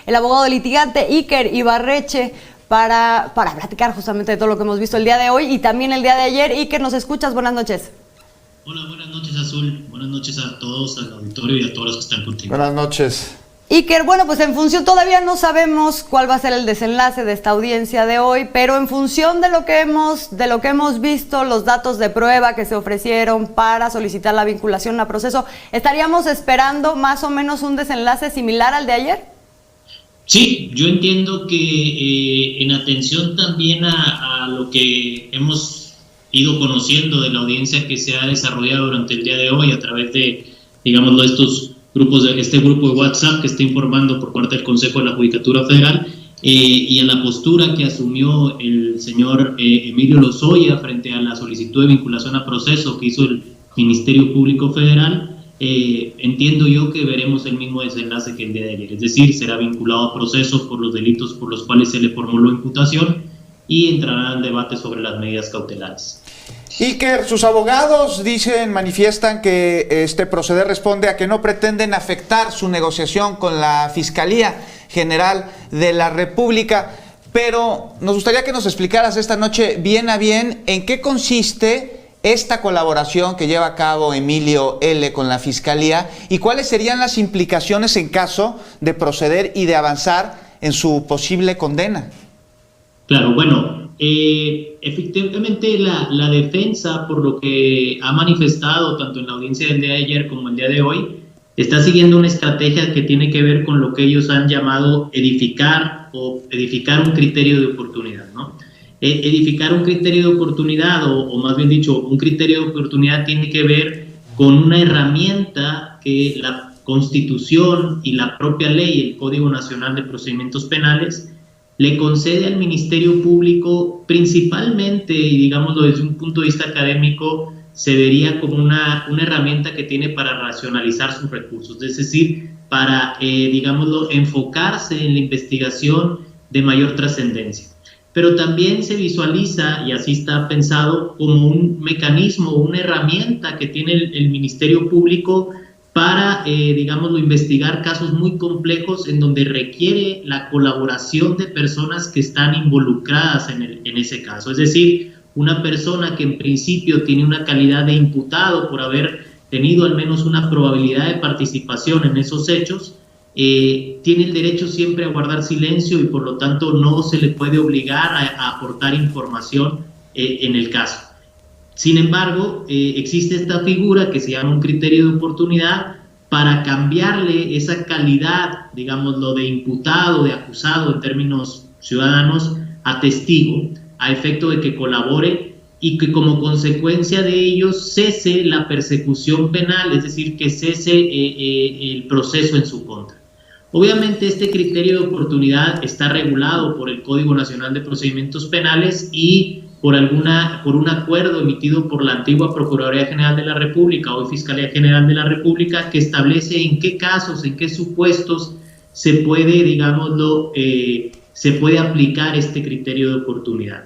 el abogado del litigante Iker Ibarreche para platicar justamente de todo lo que hemos visto el día de hoy y también el día de ayer. Iker, ¿nos escuchas? Buenas noches. Hola, buenas noches, Azul. Buenas noches a todos, al auditorio y a todos los que están contigo. Buenas noches. Iker, bueno, pues en función, todavía no sabemos cuál va a ser el desenlace de esta audiencia de hoy, pero en función de lo que hemos visto, los datos de prueba que se ofrecieron para solicitar la vinculación a proceso, ¿estaríamos esperando más o menos un desenlace similar al de ayer? Sí, yo entiendo que en atención también a lo que hemos ido conociendo de la audiencia que se ha desarrollado durante el día de hoy a través de, digámoslo, este grupo de WhatsApp que está informando por parte del Consejo de la Judicatura Federal y a la postura que asumió el señor Emilio Lozoya frente a la solicitud de vinculación a proceso que hizo el Ministerio Público Federal, entiendo yo que veremos el mismo desenlace que el día de ayer, es decir, será vinculado a proceso por los delitos por los cuales se le formuló imputación y entrará en debate sobre las medidas cautelares. Iker, sus abogados manifiestan que este proceder responde a que no pretenden afectar su negociación con la Fiscalía General de la República, pero nos gustaría que nos explicaras esta noche bien a bien en qué consiste esta colaboración que lleva a cabo Emilio L. con la Fiscalía y cuáles serían las implicaciones en caso de proceder y de avanzar en su posible condena. Claro, bueno, efectivamente la defensa, por lo que ha manifestado tanto en la audiencia del día de ayer como el día de hoy, está siguiendo una estrategia que tiene que ver con lo que ellos han llamado edificar un criterio de oportunidad, ¿no? Edificar un criterio de oportunidad, o más bien dicho, un criterio de oportunidad tiene que ver con una herramienta que la Constitución y la propia ley, el Código Nacional de Procedimientos Penales, le concede al Ministerio Público, principalmente, y digámoslo desde un punto de vista académico, se vería como una herramienta que tiene para racionalizar sus recursos, es decir, para, digámoslo, enfocarse en la investigación de mayor trascendencia. Pero también se visualiza, y así está pensado, como un mecanismo, una herramienta que tiene el Ministerio Público para, digámoslo, investigar casos muy complejos en donde requiere la colaboración de personas que están involucradas en ese caso. Es decir, una persona que en principio tiene una calidad de imputado por haber tenido al menos una probabilidad de participación en esos hechos, tiene el derecho siempre a guardar silencio y por lo tanto no se le puede obligar a aportar información en el caso. Sin embargo, existe esta figura que se llama un criterio de oportunidad para cambiarle esa calidad, digámoslo, de imputado, de acusado en términos ciudadanos, a testigo, a efecto de que colabore y que como consecuencia de ello cese la persecución penal, es decir, que cese el proceso en su contra. Obviamente este criterio de oportunidad está regulado por el Código Nacional de Procedimientos Penales y por un acuerdo emitido por la antigua Procuraduría General de la República, hoy Fiscalía General de la República, que establece en qué casos, en qué supuestos se puede, digámoslo, se puede aplicar este criterio de oportunidad.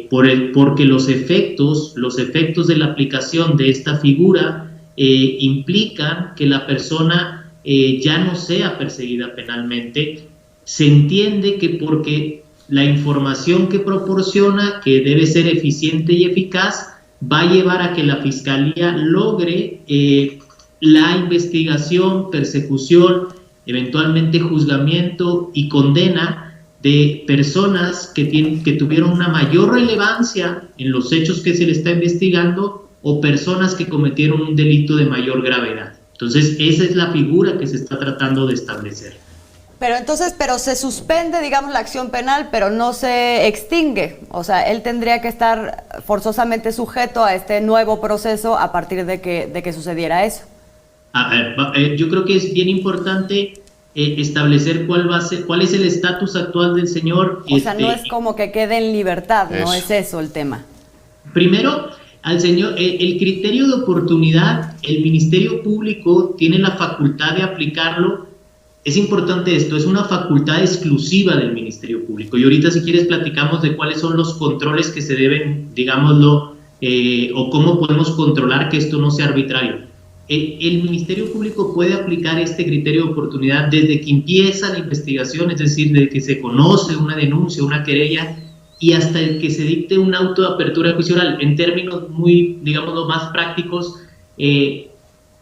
Porque los efectos de la aplicación de esta figura implican que la persona ya no sea perseguida penalmente. Se entiende que porque la información que proporciona, que debe ser eficiente y eficaz, va a llevar a que la Fiscalía logre la investigación, persecución, eventualmente juzgamiento y condena de personas que tuvieron una mayor relevancia en los hechos que se le está investigando o personas que cometieron un delito de mayor gravedad. Entonces, esa es la figura que se está tratando de establecer. Pero se suspende, digamos, la acción penal, pero no se extingue. O sea, él tendría que estar forzosamente sujeto a este nuevo proceso a partir de que sucediera eso. A ver, yo creo que es bien importante establecer cuál es el estatus actual del señor. O sea, no es como que quede en libertad, eso. No es eso el tema. Primero, al señor, el criterio de oportunidad, el Ministerio Público tiene la facultad de aplicarlo. Es importante esto, es una facultad exclusiva del Ministerio Público. Y ahorita, si quieres, platicamos de cuáles son los controles que se deben, digámoslo, o cómo podemos controlar que esto no sea arbitrario. el Ministerio Público puede aplicar este criterio de oportunidad desde que empieza la investigación, es decir, desde que se conoce una denuncia, una querella, y hasta el que se dicte un auto de apertura de juicio oral. En términos muy, digamos, los más prácticos,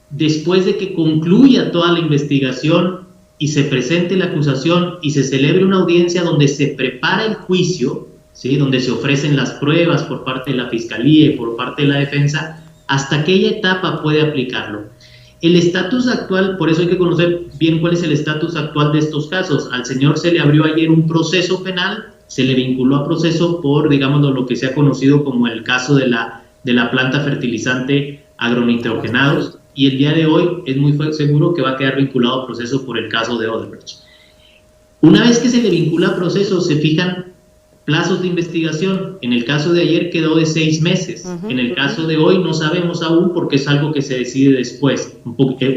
después de que concluya toda la investigación y se presente la acusación y se celebre una audiencia donde se prepara el juicio, ¿sí?, donde se ofrecen las pruebas por parte de la Fiscalía y por parte de la defensa, hasta aquella etapa puede aplicarlo. El estatus actual, por eso hay que conocer bien cuál es el estatus actual de estos casos. Al señor se le abrió ayer un proceso penal, se le vinculó a proceso por, digamos, lo que se ha conocido como el caso de la planta fertilizante agronitrogenados, y el día de hoy es muy seguro que va a quedar vinculado a proceso por el caso de Odebrecht. Una vez que se le vincula a proceso, se fijan plazos de investigación. En el caso de ayer quedó de 6 meses. En el caso de hoy no sabemos aún, porque es algo que se decide después, un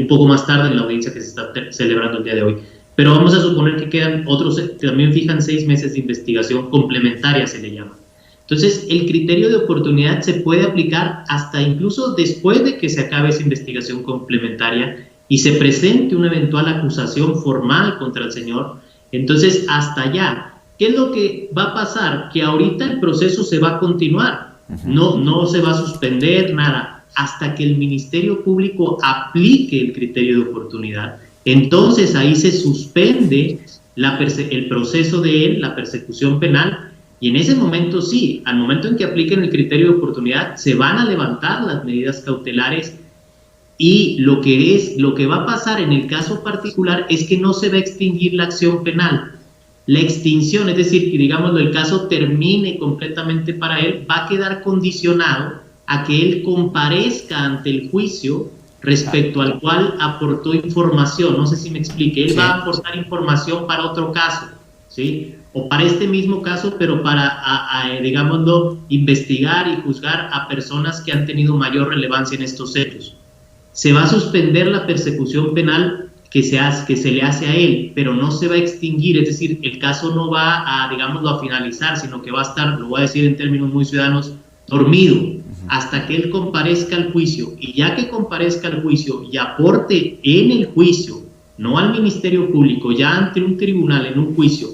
poco más tarde en la audiencia que se está celebrando el día de hoy. Pero vamos a suponer que quedan otros, también fijan 6 meses de investigación complementaria, se le llama. Entonces, el criterio de oportunidad se puede aplicar hasta incluso después de que se acabe esa investigación complementaria y se presente una eventual acusación formal contra el señor. Entonces, hasta allá. ¿Qué es lo que va a pasar? Que ahorita el proceso se va a continuar, no se va a suspender nada, hasta que el Ministerio Público aplique el criterio de oportunidad. Entonces ahí se suspende el proceso de él, la persecución penal, y en ese momento sí, al momento en que apliquen el criterio de oportunidad, se van a levantar las medidas cautelares, y lo que va a pasar en el caso particular es que no se va a extinguir la acción penal. La extinción, es decir, que digamos el caso termine completamente para él, va a quedar condicionado a que él comparezca ante el juicio respecto al cual aportó información. No sé si me explique. Él va a aportar información para otro caso, ¿sí?, o para este mismo caso, pero para, digámoslo, investigar y juzgar a personas que han tenido mayor relevancia en estos hechos. Se va a suspender la persecución penal que se le hace a él, pero no se va a extinguir, es decir, el caso no va a, digámoslo, a finalizar, sino que va a estar, lo voy a decir en términos muy ciudadanos, dormido, hasta que él comparezca al juicio, y ya que comparezca al juicio y aporte en el juicio, no al Ministerio Público, ya ante un tribunal, en un juicio,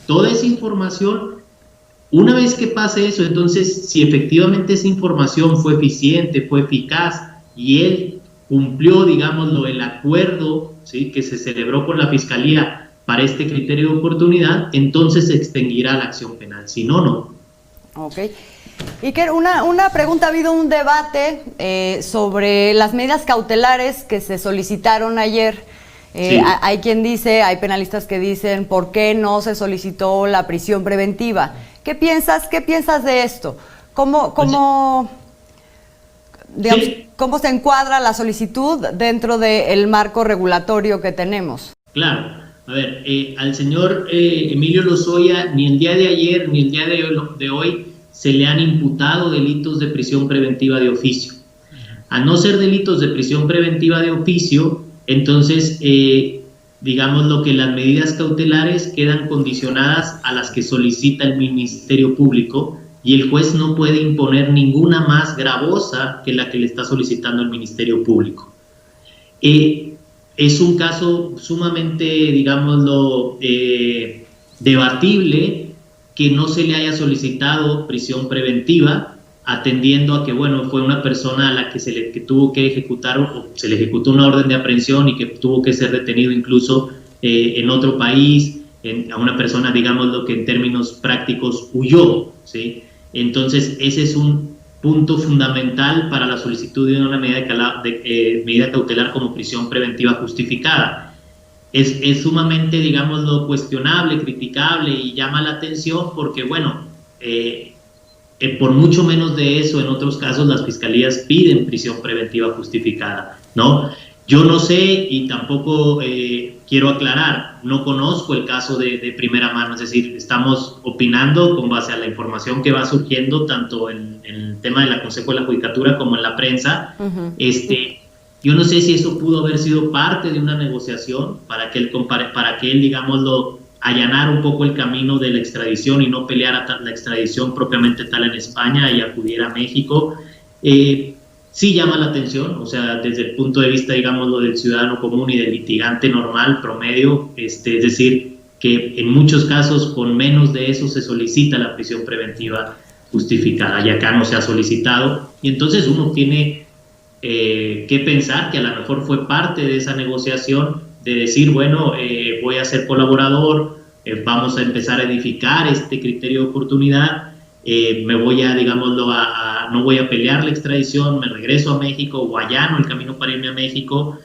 toda esa información, una vez que pase eso, entonces, si efectivamente esa información fue eficiente, fue eficaz, y él cumplió, digámoslo, el acuerdo, ¿sí?, que se celebró con la Fiscalía para este criterio de oportunidad, entonces se extinguirá la acción penal. Si no, no. Ok. Iker, una pregunta, ha habido un debate sobre las medidas cautelares que se solicitaron ayer. Sí. Hay quien dice, hay penalistas que dicen, ¿por qué no se solicitó la prisión preventiva? ¿Qué piensas de esto? ¿Cómo se encuadra la solicitud dentro del marco regulatorio que tenemos? Claro, a ver, al señor Emilio Lozoya ni el día de ayer ni el día de hoy se le han imputado delitos de prisión preventiva de oficio. A no ser delitos de prisión preventiva de oficio, entonces, digamos lo que las medidas cautelares quedan condicionadas a las que solicita el Ministerio Público, y el juez no puede imponer ninguna más gravosa que la que le está solicitando el Ministerio Público. Es un caso sumamente, digámoslo, debatible que no se le haya solicitado prisión preventiva, atendiendo a que, bueno, fue una persona a la que que tuvo que ejecutar, o se le ejecutó una orden de aprehensión y que tuvo que ser detenido incluso en otro país, a una persona, digámoslo, que en términos prácticos huyó, ¿sí? Entonces, ese es un punto fundamental para la solicitud de una medida cautelar como prisión preventiva justificada. Es sumamente, digámoslo, cuestionable, criticable, y llama la atención porque, bueno, por mucho menos de eso, en otros casos las fiscalías piden prisión preventiva justificada, ¿no? Yo no sé, y tampoco quiero aclarar, no conozco el caso de primera mano, es decir, estamos opinando con base a la información que va surgiendo tanto en el tema del Consejo de la Judicatura como en la prensa. Yo no sé si eso pudo haber sido parte de una negociación para que él, digámoslo, allanar un poco el camino de la extradición y no pelear la extradición propiamente tal en España y acudiera a México. sí llama la atención, o sea, desde el punto de vista, digámoslo, del ciudadano común y del litigante normal, promedio, es decir, que en muchos casos con menos de eso se solicita la prisión preventiva justificada, y acá no se ha solicitado, y entonces uno tiene que pensar que a lo mejor fue parte de esa negociación de decir, bueno, voy a ser colaborador, vamos a empezar a edificar este criterio de oportunidad, me voy a, digámoslo, no voy a pelear la extradición, me regreso a México o allano el camino para irme a México,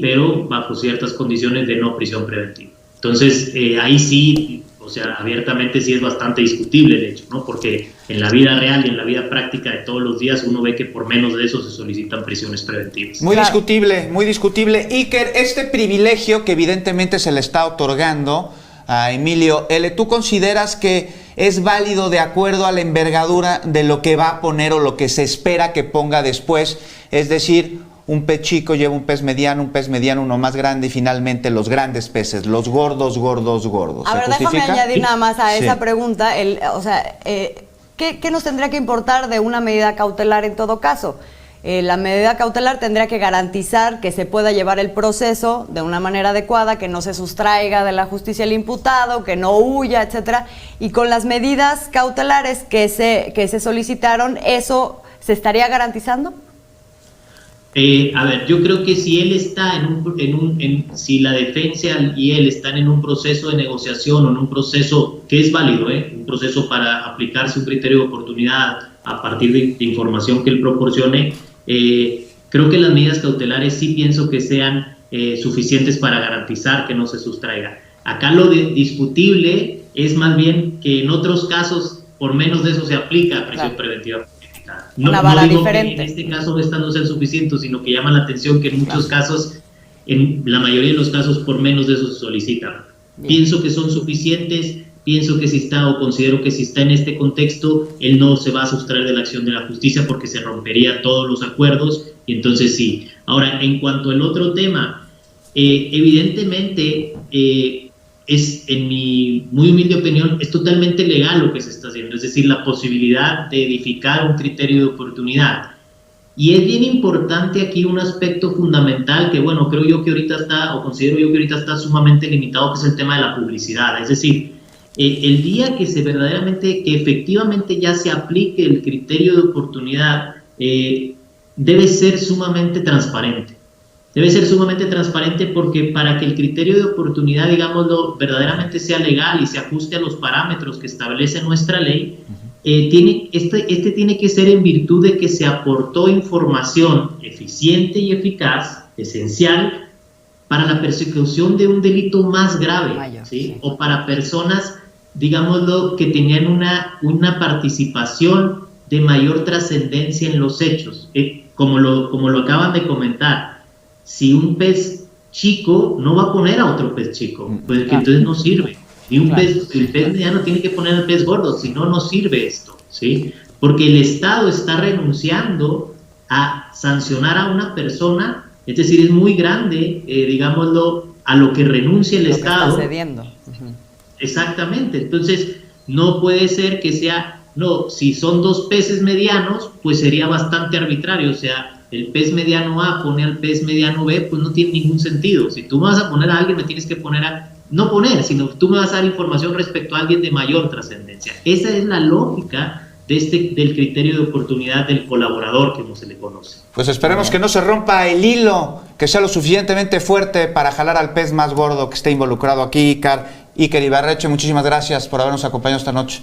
pero bajo ciertas condiciones de no prisión preventiva. Entonces, ahí sí, o sea, abiertamente sí es bastante discutible el hecho, ¿no? Porque en la vida real y en la vida práctica de todos los días uno ve que por menos de eso se solicitan prisiones preventivas. Muy discutible, muy discutible. Iker, este privilegio que evidentemente se le está otorgando a Emilio L., ¿tú consideras que es válido de acuerdo a la envergadura de lo que va a poner o lo que se espera que ponga después? Es decir, un pez chico lleva un pez mediano uno más grande y finalmente los grandes peces, los gordos. A ver, déjame añadir nada más a esa pregunta. ¿Qué nos tendría que importar de una medida cautelar en todo caso? La medida cautelar tendría que garantizar que se pueda llevar el proceso de una manera adecuada, que no se sustraiga de la justicia el imputado, que no huya, etcétera. Y con las medidas cautelares que se solicitaron, ¿eso se estaría garantizando? A ver, yo creo que si él está si la defensa y él están en un proceso de negociación o en un proceso que es válido, un proceso para aplicarse un criterio de oportunidad a partir de información que él proporcione, creo que las medidas cautelares sí pienso que sean suficientes para garantizar que no se sustraiga. Acá lo discutible es más bien que en otros casos por menos de eso se aplica prisión preventiva. Una vara digo diferente. Que en este caso estas no sean suficientes, sino que llama la atención que en muchos casos, en la mayoría de los casos, por menos de eso se solicita. Pienso que son suficientes, pienso que si está, o considero que si está en este contexto, él no se va a sustraer de la acción de la justicia porque se rompería todos los acuerdos, y entonces sí. Ahora, en cuanto al otro tema, evidentemente, es, en mi muy humilde opinión, es totalmente legal lo que se está haciendo, es decir, la posibilidad de edificar un criterio de oportunidad. Y es bien importante aquí un aspecto fundamental que, bueno, creo yo que ahorita está, o considero yo que ahorita está sumamente limitado, que es el tema de la publicidad. Es decir, el día que que efectivamente ya se aplique el criterio de oportunidad, debe ser sumamente transparente. Debe ser sumamente transparente porque para que el criterio de oportunidad, digámoslo, verdaderamente sea legal y se ajuste a los parámetros que establece nuestra ley, este tiene que ser en virtud de que se aportó información eficiente y eficaz, esencial, para la persecución de un delito más grave, ¿sí? O para personas, digámoslo, que tenían una participación de mayor trascendencia en los hechos, como lo acaban de comentar. Si un pez chico no va a poner a otro pez chico, pues que entonces no sirve. Y el pez mediano tiene que poner al pez gordo, si no, no sirve esto, ¿sí? Porque el Estado está renunciando a sancionar a una persona, es decir, es muy grande, digámoslo, a lo que renuncia el Estado. Está cediendo. Exactamente, entonces no puede ser que sea, no, si son dos peces medianos, pues sería bastante arbitrario, o sea, el pez mediano A pone al pez mediano B, pues no tiene ningún sentido. Si tú me vas a poner a alguien, me tienes que poner no poner, sino tú me vas a dar información respecto a alguien de mayor trascendencia. Esa es la lógica del criterio de oportunidad del colaborador, como se le conoce. Pues esperemos que no se rompa el hilo, que sea lo suficientemente fuerte para jalar al pez más gordo que esté involucrado aquí. Iker Ibarretxe, muchísimas gracias por habernos acompañado esta noche.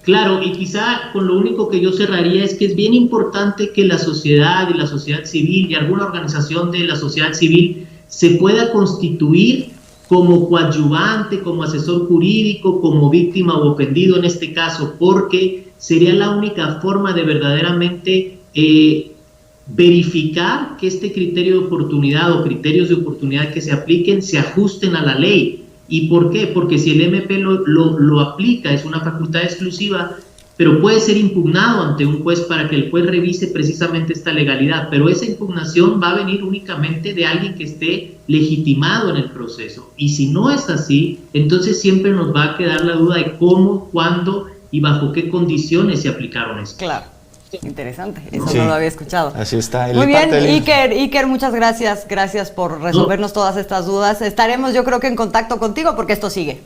Claro, y quizá con lo único que yo cerraría es que es bien importante que la sociedad y la sociedad civil y alguna organización de la sociedad civil se pueda constituir como coadyuvante, como asesor jurídico, como víctima o ofendido en este caso, porque sería la única forma de verdaderamente verificar que este criterio de oportunidad o criterios de oportunidad que se apliquen se ajusten a la ley. ¿Y por qué? Porque si el MP lo aplica, es una facultad exclusiva, pero puede ser impugnado ante un juez para que el juez revise precisamente esta legalidad, pero esa impugnación va a venir únicamente de alguien que esté legitimado en el proceso. Y si no es así, entonces siempre nos va a quedar la duda de cómo, cuándo y bajo qué condiciones se aplicaron esto. Claro. Interesante, eso Sí. no lo había escuchado. Así está. Muy bien, Iker, muchas gracias. Gracias por resolvernos todas estas dudas. Estaremos, yo creo que en contacto contigo porque esto sigue.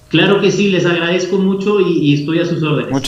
Claro que sí, les agradezco mucho y estoy a sus órdenes. Muchas